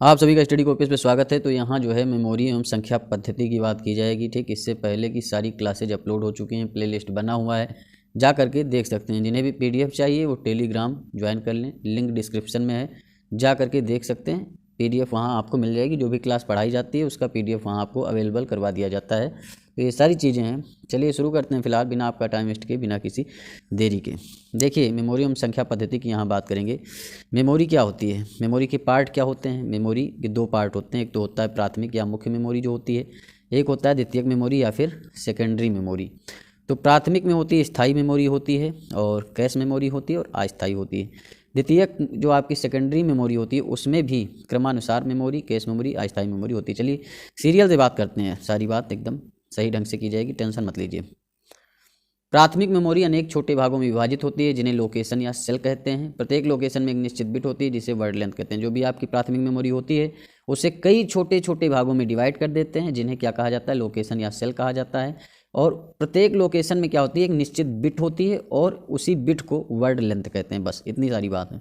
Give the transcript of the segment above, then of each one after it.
आप सभी का स्टडी कॉपीज पे स्वागत है। तो यहाँ जो है मेमोरी एवं संख्या पद्धति की बात की जाएगी। ठीक, इससे पहले की सारी क्लासेज अपलोड हो चुकी हैं, प्लेलिस्ट बना हुआ है, जा करके देख सकते हैं। जिन्हें भी पीडीएफ चाहिए वो टेलीग्राम ज्वाइन कर लें, लिंक डिस्क्रिप्शन में है, जा करके देख सकते हैं। पीडीएफ वहाँ आपको मिल जाएगी, जो भी क्लास पढ़ाई जाती है उसका पीडीएफ वहाँ आपको अवेलेबल करवा दिया जाता है। तो ये सारी चीज़ें हैं। चलिए शुरू करते हैं फिलहाल, बिना आपका टाइम वेस्ट के, बिना किसी देरी के। देखिए, मेमोरी एवं संख्या पद्धति की यहाँ बात करेंगे। मेमोरी क्या होती है, मेमोरी के पार्ट क्या होते हैं। मेमोरी के दो पार्ट होते हैं, एक तो होता है प्राथमिक या मुख्य मेमोरी जो होती है, एक होता है द्वितीयक मेमोरी या फिर सेकेंडरी मेमोरी। तो प्राथमिक में होती है स्थायी मेमोरी होती है, और कैश मेमोरी होती है, और अस्थायी होती है। द्वितीयक जो आपकी सेकेंडरी मेमोरी होती है उसमें भी क्रमानुसार मेमोरी, कैश मेमोरी, अस्थायी मेमोरी होती है। चलिए सीरियल से बात करते हैं, सारी बात एकदम सही ढंग से की जाएगी, टेंशन मत लीजिए। प्राथमिक मेमोरी अनेक छोटे भागों में विभाजित होती है, जिन्हें लोकेशन या सेल कहते हैं। प्रत्येक लोकेशन में एक निश्चित बिट होती है, जिसे वर्ड लेंथ कहते हैं। जो भी आपकी प्राथमिक मेमोरी होती है उसे कई छोटे छोटे भागों में डिवाइड कर देते हैं, जिन्हें क्या कहा जाता है, लोकेशन या सेल कहा जाता है। और प्रत्येक लोकेशन में क्या होती है, एक निश्चित बिट होती है, और उसी बिट को वर्ड लेंथ कहते हैं। बस इतनी सारी बात है।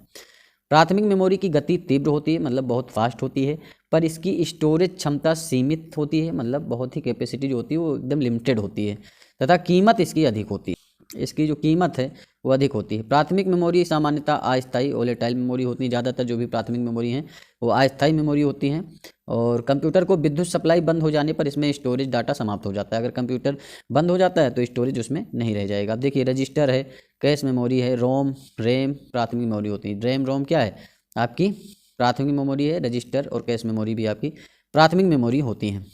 प्राथमिक मेमोरी की गति तीव्र होती है, मतलब बहुत फास्ट होती है, पर इसकी स्टोरेज क्षमता सीमित होती है, मतलब बहुत ही कैपेसिटी जो होती है वो एकदम लिमिटेड होती है, तथा कीमत इसकी अधिक होती है। इसकी जो कीमत है वो अधिक होती है। प्राथमिक मेमोरी सामान्यतः अस्थायी वोलेटाइल मेमोरी होती है। ज़्यादातर जो भी प्राथमिक मेमोरी हैं वो अस्थायी मेमोरी होती हैं, और कंप्यूटर को विद्युत सप्लाई बंद हो जाने पर इसमें स्टोरेज डाटा समाप्त हो जाता है। अगर कंप्यूटर बंद हो जाता है तो स्टोरेज उसमें नहीं रह जाएगा। अब देखिए, रजिस्टर है, कैश मेमोरी है, रोम, रैम प्राथमिक मेमोरी होती है। रैम रोम क्या है, आपकी प्राथमिक मेमोरी है। रजिस्टर और कैश मेमोरी भी आपकी प्राथमिक मेमोरी होती हैं।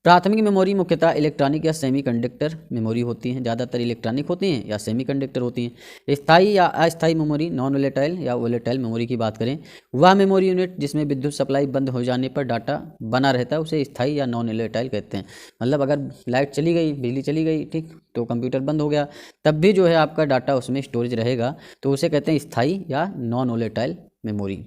प्राथमिक मेमोरी मुख्यतः इलेक्ट्रॉनिक या सेमीकंडक्टर मेमोरी होती हैं। ज़्यादातर इलेक्ट्रॉनिक होती हैं या सेमीकंडक्टर होती हैं। स्थायी या अस्थायी मेमोरी, नॉन वोलेटाइल या वोलेटाइल मेमोरी की बात करें, वह मेमोरी यूनिट जिसमें विद्युत सप्लाई बंद हो जाने पर डाटा बना रहता है उसे स्थायी या नॉन वोलेटाइल कहते हैं। मतलब अगर लाइट चली गई, बिजली चली गई, ठीक, तो कंप्यूटर बंद हो गया, तब भी जो है आपका डाटा उसमें स्टोरेज रहेगा, तो उसे कहते हैं स्थायी या नॉन वोलेटाइल मेमोरी।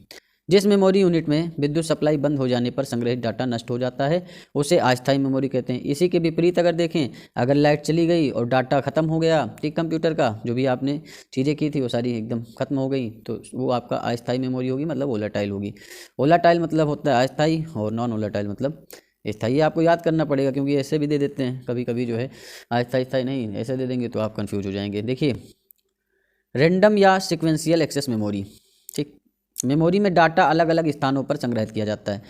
जिस मेमोरी यूनिट में विद्युत सप्लाई बंद हो जाने पर संग्रहित डाटा नष्ट हो जाता है उसे अस्थायी मेमोरी कहते हैं। इसी के विपरीत अगर देखें, अगर लाइट चली गई और डाटा खत्म हो गया, ठीक, कंप्यूटर का जो भी आपने चीज़ें की थी वो सारी एकदम खत्म हो गई, तो वो आपका अस्थायी मेमोरी होगी, मतलब वोलेटाइल होगी। वोलेटाइल मतलब होता है अस्थायी, और नॉन वोलेटाइल मतलब स्थायी। आपको याद करना पड़ेगा, क्योंकि ऐसे भी दे देते हैं कभी कभी, जो है अस्थायी स्थायी नहीं, ऐसे दे देंगे तो आप कन्फ्यूज हो जाएंगे। देखिए, रैंडम या सिक्वेंशियल एक्सेस मेमोरी, ठीक, मेमोरी में डाटा अलग अलग स्थानों पर संग्रहित किया जाता है।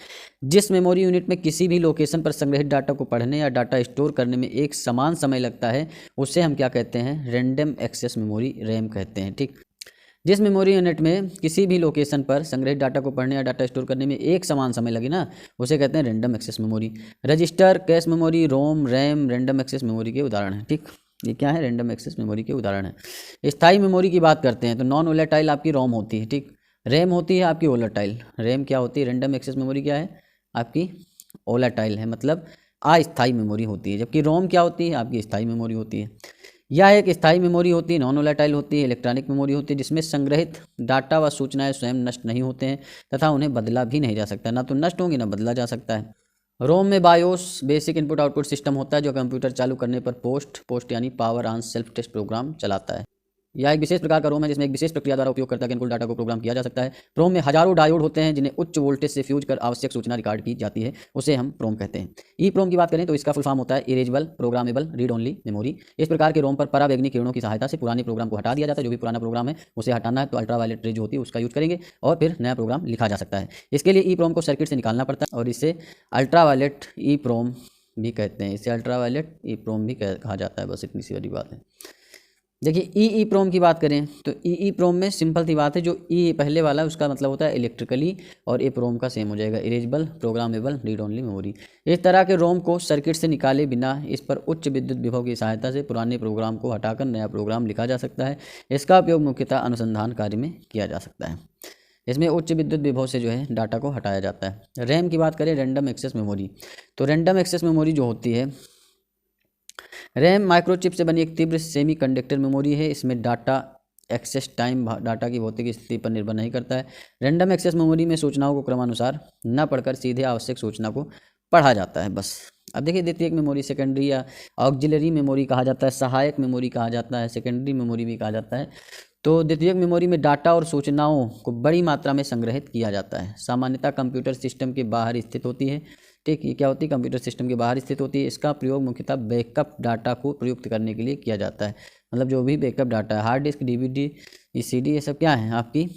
जिस मेमोरी यूनिट में किसी भी लोकेशन पर संग्रहित डाटा को पढ़ने या डाटा स्टोर करने में एक समान समय लगता है उसे हम क्या कहते हैं, रैंडम एक्सेस मेमोरी, रैम कहते हैं। ठीक, जिस मेमोरी यूनिट में किसी भी लोकेशन पर संग्रहित डाटा को पढ़ने या डाटा स्टोर करने में एक समान समय लगे ना, उसे कहते हैं random access memory. Register, cache memory, ROM, RAM random access memory के उदाहरण हैं। ठीक, ये क्या है, रैंडम एक्सेस मेमोरी के उदाहरण है। स्थायी मेमोरी की बात करते हैं तो नॉन वोलेटाइल आपकी रोम होती है। ठीक, रैम होती है आपकी वोलेटाइल। रैम क्या होती है, रैंडम एक्सेस मेमोरी क्या है आपकी, वोलेटाइल है, मतलब अस्थायी मेमोरी होती है। जबकि रोम क्या होती है, आपकी स्थायी मेमोरी होती है। यह एक स्थायी मेमोरी होती है, नॉन वोलेटाइल होती है, इलेक्ट्रॉनिक मेमोरी होती है, जिसमें संग्रहित डाटा व सूचनाएं स्वयं नष्ट नहीं होते हैं तथा उन्हें बदला भी नहीं जा सकता। ना तो नष्ट होंगी ना बदला जा सकता है। रोम में BIOS, basic input output system होता है, जो कंप्यूटर चालू करने पर पोस्ट यानी power on self test program चलाता है। यह एक विशेष प्रकार का रोम है जिसमें एक विशेष प्रक्रिया द्वारा उपयोगकर्ता के अनुकूल डाटा को प्रोग्राम किया जा सकता है। रोम में हजारों डायोड होते हैं जिन्हें उच्च वोल्टेज से फ्यूज कर आवश्यक सूचना रिकॉर्ड की जाती है, उसे हम रोम कहते हैं। ई प्रोम की बात करें तो इसका फुल फॉर्म होता है erasable programmable read only memory. इस प्रकार के रोम पर परावैंगनिक किरणों की सहायता से पुराने प्रोग्राम को हटा दिया जाता है। जो भी पुराना प्रोग्राम है उसे हटाना है तो अल्ट्रावायलेट रे जो होती है उसका यूज करेंगे और फिर नया प्रोग्राम लिखा जा सकता है। इसके लिए ई प्रोम को सर्किट से निकालना पड़ता है और इसे अल्ट्रावायलेट ई प्रोम भी कहते हैं। इसे अल्ट्रावायलेट ई प्रोम भी कहा जाता है। बस इतनी सी बड़ी बात है। देखिए, ई प्रोम की बात करें तो ई प्रोम में सिंपल सी बात है, जो ई पहले वाला उसका मतलब होता है इलेक्ट्रिकली, और ए प्रोम का सेम हो जाएगा, erasable programmable read only memory. इस तरह के रोम को सर्किट से निकाले बिना इस पर उच्च विद्युत विभव की सहायता से पुराने प्रोग्राम को हटाकर नया प्रोग्राम लिखा जा सकता है। इसका उपयोग मुख्यतः अनुसंधान कार्य में किया जा सकता है। इसमें उच्च विद्युत विभव से जो है डाटा को हटाया जाता है। रैम की बात करें, रैंडम एक्सेस मेमोरी, तो रैंडम एक्सेस मेमोरी जो होती है, रैम माइक्रोचिप से बनी एक तीव्र सेमीकंडक्टर मेमोरी है। इसमें डाटा एक्सेस टाइम डाटा की भौतिक स्थिति पर निर्भर नहीं करता है। रैंडम एक्सेस मेमोरी में सूचनाओं को क्रमानुसार न पढ़कर सीधे आवश्यक सूचना को पढ़ा जाता है, बस। अब देखिए, द्वितीयक मेमोरी, सेकेंडरी या ऑक्सिलरी मेमोरी कहा जाता है, सहायक मेमोरी कहा जाता है, सेकेंडरी मेमोरी भी कहा जाता है। तो द्वितीयक मेमोरी में डाटा और सूचनाओं को बड़ी मात्रा में संग्रहित किया जाता है। सामान्यतः कंप्यूटर सिस्टम के बाहर स्थित होती है। ठीक, ये क्या होती है? कंप्यूटर सिस्टम के बाहर स्थित होती है। इसका प्रयोग मुख्यतः बैकअप डाटा को प्रयुक्त करने के लिए किया जाता है। मतलब जो भी बैकअप डाटा है, हार्ड डिस्क, DVD, CD, ये सब क्या है? आपकी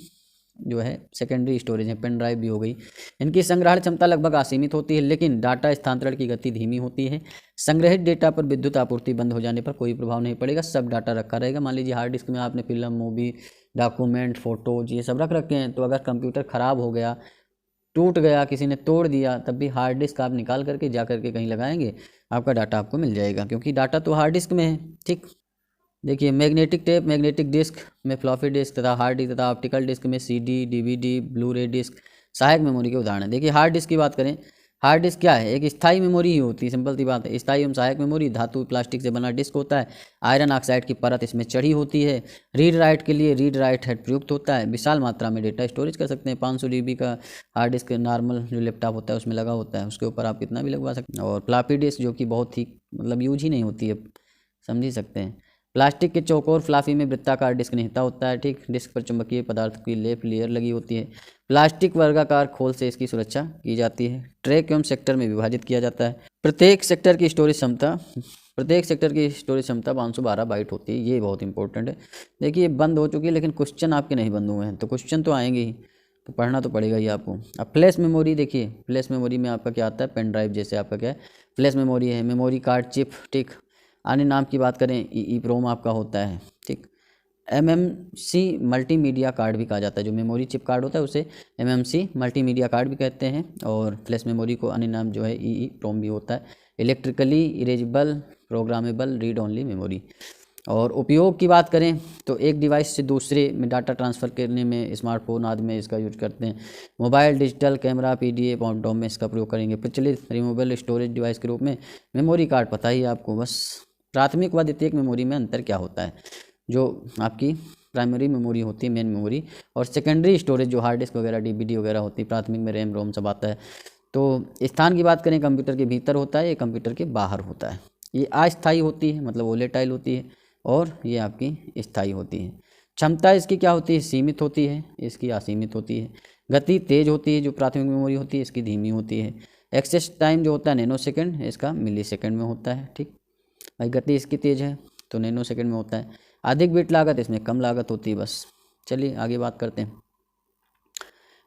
जो है सेकेंडरी स्टोरेज है। पेन ड्राइव भी हो गई। इनकी संग्रहण क्षमता लगभग असीमित होती है, लेकिन डाटा स्थानांतरण की गति धीमी होती है। संग्रहित डेटा पर विद्युत आपूर्ति बंद हो जाने पर कोई प्रभाव नहीं पड़ेगा, सब डाटा रखा रहेगा। मान लीजिए हार्ड डिस्क में आपने फिल्म, मूवी, डॉक्यूमेंट, फोटोज ये सब रख रखे हैं, तो अगर कंप्यूटर ख़राब हो गया, टूट गया, किसी ने तोड़ दिया, तब भी हार्ड डिस्क आप निकाल करके जा करके कहीं लगाएंगे, आपका डाटा आपको मिल जाएगा, क्योंकि डाटा तो हार्ड डिस्क में है। ठीक, देखिए मैग्नेटिक टेप, मैग्नेटिक डिस्क में फ्लॉपी डिस्क तथा हार्ड डिस्क तथा ऑप्टिकल डिस्क में CD, DVD, ब्लू रे डिस्क सहायक मेमोरी के उदाहरण हैं। देखिए हार्ड डिस्क की बात करें, हार्ड डिस्क क्या है? एक स्थायी मेमोरी ही होती है, सिंपल सी बात है। स्थायी एवं सहायक मेमोरी धातु प्लास्टिक से बना डिस्क होता है। आयरन ऑक्साइड की परत इसमें चढ़ी होती है। रीड राइट के लिए रीड राइट हेड प्रयुक्त होता है। विशाल मात्रा में डेटा स्टोरेज कर सकते हैं। 500 GB का हार्ड डिस्क नॉर्मल जो लैपटॉप होता है उसमें लगा होता है, उसके ऊपर आप कितना भी लगवा सकते हैं। और फ्लॉपी डिस्क जो कि बहुत ही मतलब यूज ही नहीं होती है, समझ ही सकते हैं। प्लास्टिक के चौकोर फ्लाफी में वृत्ताकार डिस्क निहिता होता है। ठीक, डिस्क पर चुंबकीय पदार्थ की लेप लेयर लगी होती है। प्लास्टिक वर्गाकार खोल से इसकी सुरक्षा की जाती है। ट्रैक एवं सेक्टर में विभाजित किया जाता है। प्रत्येक सेक्टर की स्टोरेज क्षमता 512 बाइट होती है। ये बहुत इंपॉर्टेंट है। देखिए बंद हो चुकी है, लेकिन क्वेश्चन आपके नहीं बंद हुए हैं, तो क्वेश्चन तो आएंगे ही, तो पढ़ना तो पड़ेगा ही आपको। अब फ्लैश मेमोरी देखिए, फ्लैश मेमोरी में आपका क्या आता है? पेन ड्राइव जैसे आपका क्या है? फ्लैश मेमोरी है। Memory card chip. ठीक, अन्य नाम की बात करें EEPROM आपका होता है। ठीक, MMC मल्टीमीडिया कार्ड भी कहा जाता है। जो मेमोरी चिप कार्ड होता है उसे MMC मल्टीमीडिया कार्ड भी कहते हैं। और फ्लैश मेमोरी को अन्य नाम जो है EEPROM भी होता है। Electrically erasable programmable read only memory. और उपयोग की बात करें तो एक डिवाइस से दूसरे में डाटा ट्रांसफ़र करने में स्मार्टफोन आदि में इसका यूज करते हैं। मोबाइल, डिजिटल कैमरा, PDF और डॉम में इसका प्रयोग करेंगे। प्रचलित रिमूवेबल स्टोरेज डिवाइस के रूप में मेमोरी कार्ड पता ही है आपको। बस प्राथमिक व द्वितीयक मेमोरी में अंतर क्या होता है? जो आपकी प्राइमरी मेमोरी होती है, मेन मेमोरी, और सेकेंडरी स्टोरेज जो हार्ड डिस्क वगैरह, DVD वगैरह होती है। प्राथमिक में रैम रोम सब आता है। तो स्थान की बात करें, कंप्यूटर के भीतर होता है, ये कंप्यूटर के बाहर होता है। ये अस्थायी होती है, मतलब वोलेटाइल होती है, और ये आपकी स्थायी होती है। क्षमता इसकी क्या होती है? सीमित होती है, इसकी असीमित होती है। गति तेज होती है, जो प्राथमिक मेमोरी होती है इसकी धीमी होती है। एक्सेस टाइम जो होता है नैनो सेकेंड, इसका मिली सेकेंड में होता है। ठीक भाई, गति इसकी तेज है तो नैनो सेकेंड में होता है। अधिक बिट लागत, इसमें कम लागत होती है। बस चलिए आगे बात करते हैं।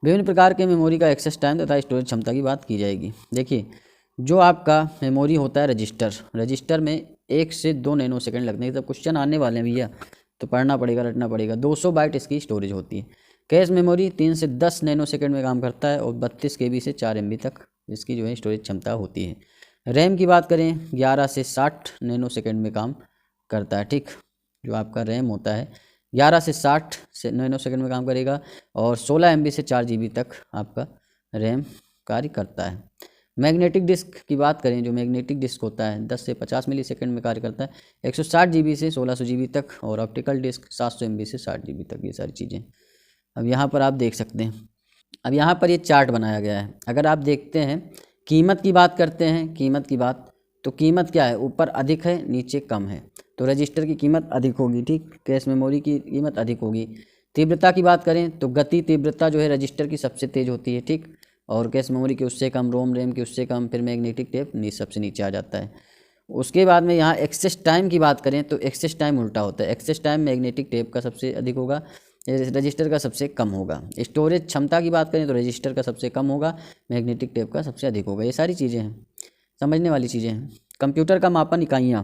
विभिन्न प्रकार के मेमोरी का एक्सेस टाइम तथा स्टोरेज क्षमता की बात की जाएगी। देखिए जो आपका मेमोरी होता है रजिस्टर में 1 से 2 नैनो सेकेंड लगते हैं। जब क्वेश्चन आने वाले हैं भैया तो पढ़ना पड़ेगा, रटना पड़ेगा। 200 बाइट इसकी स्टोरेज होती है। कैश मेमोरी 3 से 10 नैनो सेकेंड में काम करता है, और 32 KB से 4 MB तक इसकी जो है स्टोरेज क्षमता होती है। रैम की बात करें 11 से 60 नैनो सेकेंड में काम करता है। ठीक, जो आपका रैम होता है 11 से 60 नैनो सेकेंड में काम करेगा, और 16 MB से 4 GB तक आपका रैम कार्य करता है। मैग्नेटिक डिस्क की बात करें, जो मैग्नेटिक डिस्क होता है 10 से 50 मिली सेकेंड में कार्य करता है। 160 GB से 1600 GB तक, और ऑप्टिकल डिस्क 700 MB से 60 GB तक। ये सारी चीज़ें अब यहाँ पर आप देख सकते हैं। अब यहाँ पर ये चार्ट बनाया गया है। अगर आप देखते हैं, कीमत की बात करते हैं, कीमत की बात, तो कीमत क्या है? ऊपर अधिक है, नीचे कम है, तो रजिस्टर की कीमत अधिक होगी। ठीक, कैश मेमोरी की कीमत अधिक होगी। तीव्रता की बात करें तो गति तीव्रता जो है रजिस्टर की सबसे तेज़ होती है। ठीक, और कैश मेमोरी की उससे कम, रोम रैम की उससे कम, फिर मैग्नेटिक टेप सबसे नीचे आ जाता है। उसके बाद में यहाँ एक्सेस टाइम की बात करें तो एक्सेस टाइम उल्टा होता है। एक्सेस टाइम मैग्नेटिक टेप का सबसे अधिक होगा, रजिस्टर का सबसे कम होगा। स्टोरेज क्षमता की बात करें तो रजिस्टर का सबसे कम होगा, मैग्नेटिक टेप का सबसे अधिक होगा। ये सारी चीज़ें हैं, समझने वाली चीज़ें हैं। कंप्यूटर का मापन इकाइयाँ,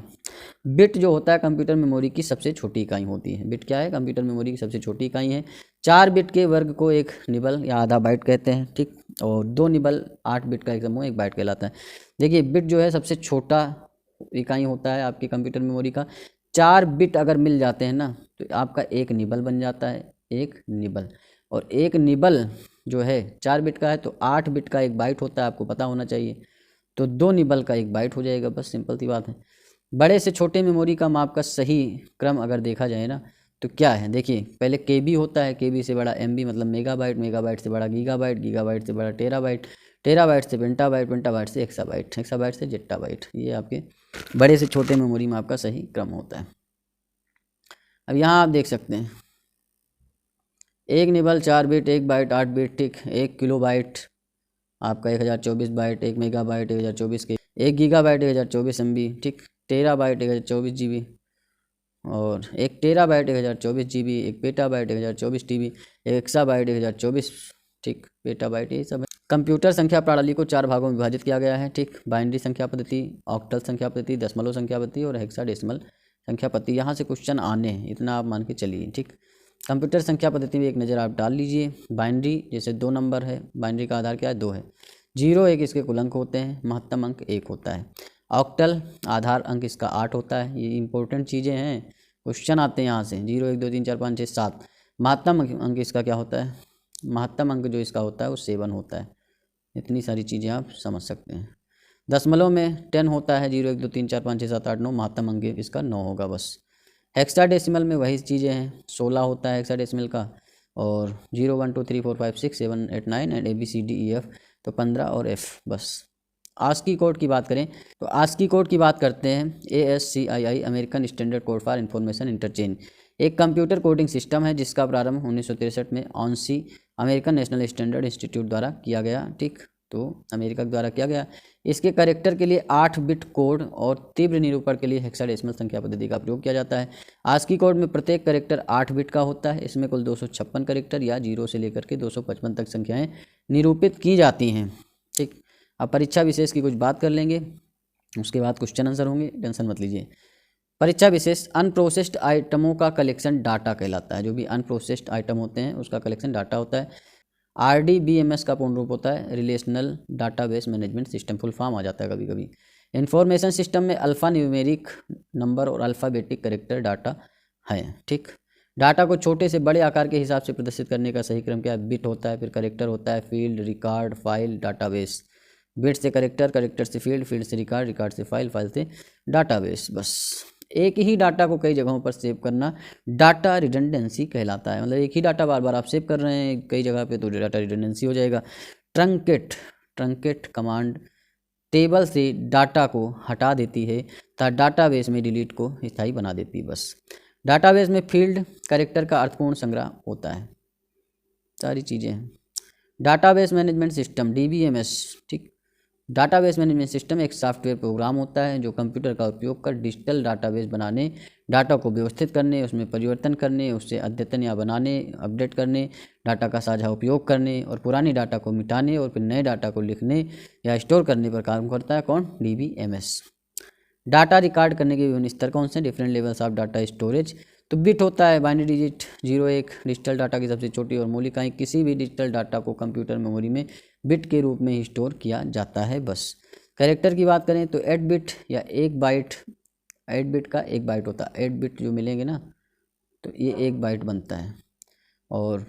बिट जो होता है कंप्यूटर मेमोरी की सबसे छोटी इकाई होती है। बिट क्या है? कंप्यूटर मेमोरी की सबसे छोटी इकाई है। 4 बिट के वर्ग को 1 निबल या आधा बाइट कहते हैं। ठीक, और 2 निबल 8 बिट का एक समूह 1 बाइट कहलाता है। देखिए बिट जो है सबसे छोटा इकाई होता है आपकी कंप्यूटर मेमोरी का। 4 बिट अगर मिल जाते हैं ना तो आपका 1 निबल बन जाता है, 1 निबल। और 1 निबल जो है 4 बिट का है तो 8 बिट का 1 बाइट होता है, आपको पता होना चाहिए। तो 2 निबल का 1 बाइट हो जाएगा, बस सिंपल सी बात है। बड़े से छोटे मेमोरी का माप का सही क्रम अगर देखा जाए ना तो क्या है? देखिए पहले KB होता है, KB से बड़ा MB मतलब मेगाबाइट, मेगाबाइट से बड़ा गीगाबाइट, गीगाबाइट से बड़ा टेराबाइट, टेराबाइट से पेंटाबाइट, पेंटाबाइट से एक्साबाइट, एक्साबाइट से जेट्टाबाइट। ये आपके बड़े से छोटे मेमोरी में आपका सही क्रम होता है। अब यहाँ आप देख सकते हैं 1 निबल 4 बिट, 1 बाइट 8 बिट, ठीक। 1 किलोबाइट आपका 1024 बाइट, 1 मेगाबाइट 1024 के, 1 गीगाबाइट 1024 MB, ठीक। टेराबाइट 1024 GB, और 1 terabyte 1024 GB, 1 petabyte 1024 TB, 1 exabyte 1024, ठीक। पेटाबाइट ये सब है। कंप्यूटर संख्या प्रणाली को 4 भागों में विभाजित किया गया है, ठीक। बाइनरी संख्या पद्धति, ऑक्टल संख्या पद्धति, दशमलव संख्या पद्धति और हेक्साडेसिमल संख्या पद्धति। यहाँ से क्वेश्चन आने हैं, इतना आप मान के चलिए, ठीक। कंप्यूटर संख्या पद्धति में एक नज़र आप डाल लीजिए। बाइनरी जैसे 2 नंबर है, बाइनरी का आधार क्या है 2 है। 0 1 इसके कुल अंक होते हैं, महत्तम अंक 1 होता है। ऑक्टल आधार अंक इसका 8 होता है। ये इंपॉर्टेंट चीज़ें हैं, क्वेश्चन आते हैं यहाँ से। 0 1 2 3 4 5 6 7। महत्तम अंक इसका क्या होता है, महत्तम अंक जो इसका होता है वो 7 होता है। इतनी सारी चीज़ें आप समझ सकते हैं। दशमलव में 10 होता है, 0 1 2 3 4 5 6 7 8 9, महत्तम अंक इसका 9 होगा बस। हेक्साडेसिमल में वही चीज़ें हैं, 16 होता है हेक्साडेसिमल का, और 0 1 2 3 4 5 6 7 8 9 एंड ABCDEF तो 15 और F बस। ASCII कोड की बात करें तो ASCII कोड की बात करते हैं। ASCII American standard code for information interchange एक कंप्यूटर कोडिंग सिस्टम है जिसका प्रारंभ 1963 में ऑनसी अमेरिकन नेशनल स्टैंडर्ड इंस्टीट्यूट द्वारा किया गया, ठीक। तो अमेरिका द्वारा किया गया। इसके कैरेक्टर के लिए 8 बिट कोड और तीव्र निरूपण के लिए हेक्साडेसिमल संख्या पद्धति का प्रयोग किया जाता है। ASCII कोड में प्रत्येक कैरेक्टर 8 बिट का होता है। इसमें कुल 256 कैरेक्टर या 0 से लेकर के 255 तक संख्याएं निरूपित की जाती हैं, ठीक। अब परीक्षा विशेष की कुछ बात कर लेंगे, उसके बाद क्वेश्चन आंसर होंगे, टेंशन मत लीजिए। परीक्षा विशेष अनप्रोसेस्ड आइटमों का कलेक्शन डाटा कहलाता है। जो भी अनप्रोसेस्ड आइटम होते हैं उसका कलेक्शन डाटा होता है। RDBMS का पूर्ण रूप होता है relational database management system, full form आ जाता है कभी कभी। इंफॉर्मेशन सिस्टम में अल्फ़ा न्यूमेरिक नंबर और अल्फ़ाबेटिक कैरेक्टर डाटा है, ठीक। डाटा को छोटे से बड़े आकार के हिसाब से प्रदर्शित करने का सही क्रम क्या है, बिट होता है, फिर कैरेक्टर होता है, field, record, file, database. Bit से कैरेक्टर, कैरेक्टर से फील्ड, फील्ड से रिकॉर्ड, रिकॉर्ड से फाइल, फाइल से डाटाबेस। बस एक ही डाटा को कई जगहों पर सेव करना डाटा रिडंडेंसी कहलाता है। मतलब एक ही डाटा बार बार आप सेव कर रहे हैं कई जगह पे तो डाटा रिडंडेंसी हो जाएगा। ट्रंकेट कमांड टेबल से डाटा को हटा देती है तथा डाटाबेस में डिलीट को स्थायी बना देती है। बस डाटाबेस में फील्ड कैरेक्टर का अर्थपूर्ण संग्रह होता है, सारी चीज़ें हैं। डाटाबेस मैनेजमेंट सिस्टम DBMS, ठीक। डाटाबेस मैनेजमेंट सिस्टम एक सॉफ्टवेयर प्रोग्राम होता है जो कंप्यूटर का उपयोग कर डिजिटल डाटाबेस बनाने, डाटा को व्यवस्थित करने, उसमें परिवर्तन करने, उससे अद्यतन या बनाने, अपडेट करने, डाटा का साझा उपयोग करने और पुराने डाटा को मिटाने और फिर नए डाटा को लिखने या स्टोर करने पर काम करता है। कौन? DBMS। डाटा रिकॉर्ड करने के विभिन्न स्तर कौन से? Different levels of data storage. तो बिट होता है बाइनरी डिजिट 0 1 डिजिटल डाटा की सबसे छोटी और मौलिक इकाई। किसी भी डिजिटल डाटा को कंप्यूटर मेमोरी में बिट के रूप में ही स्टोर किया जाता है। बस कैरेक्टर की बात करें तो 8 बिट या 1 बाइट, 8 बिट का 1 बाइट होता है। 8 बिट जो मिलेंगे ना तो ये 1 बाइट बनता है और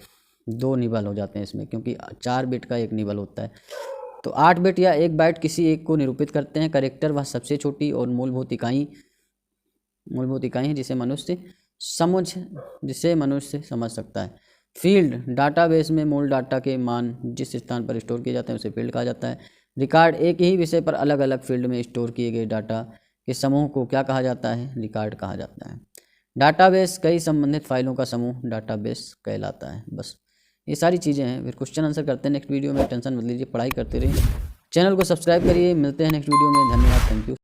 2 निबल हो जाते हैं इसमें, क्योंकि 4 बिट का 1 निबल होता है। तो 8 बिट या 1 बाइट किसी एक को निरूपित करते हैं। कैरेक्टर वह सबसे छोटी और मूलभूत इकाई है जिसे मनुष्य समझ सकता है। फील्ड डाटाबेस में मूल डाटा के मान जिस स्थान पर स्टोर किए जाते हैं उसे फील्ड कहा जाता है। रिकॉर्ड एक ही विषय पर अलग अलग फील्ड में स्टोर किए गए डाटा के समूह को क्या कहा जाता है? रिकॉर्ड कहा जाता है। डाटाबेस कई संबंधित फाइलों का समूह डाटाबेस कहलाता है। बस ये सारी चीज़ें हैं। फिर क्वेश्चन आंसर करते हैं नेक्स्ट वीडियो में। टेंशन मत लीजिए, पढ़ाई करते रहिए, चैनल को सब्सक्राइब करिए। मिलते हैं नेक्स्ट वीडियो में। धन्यवाद, थैंक यू।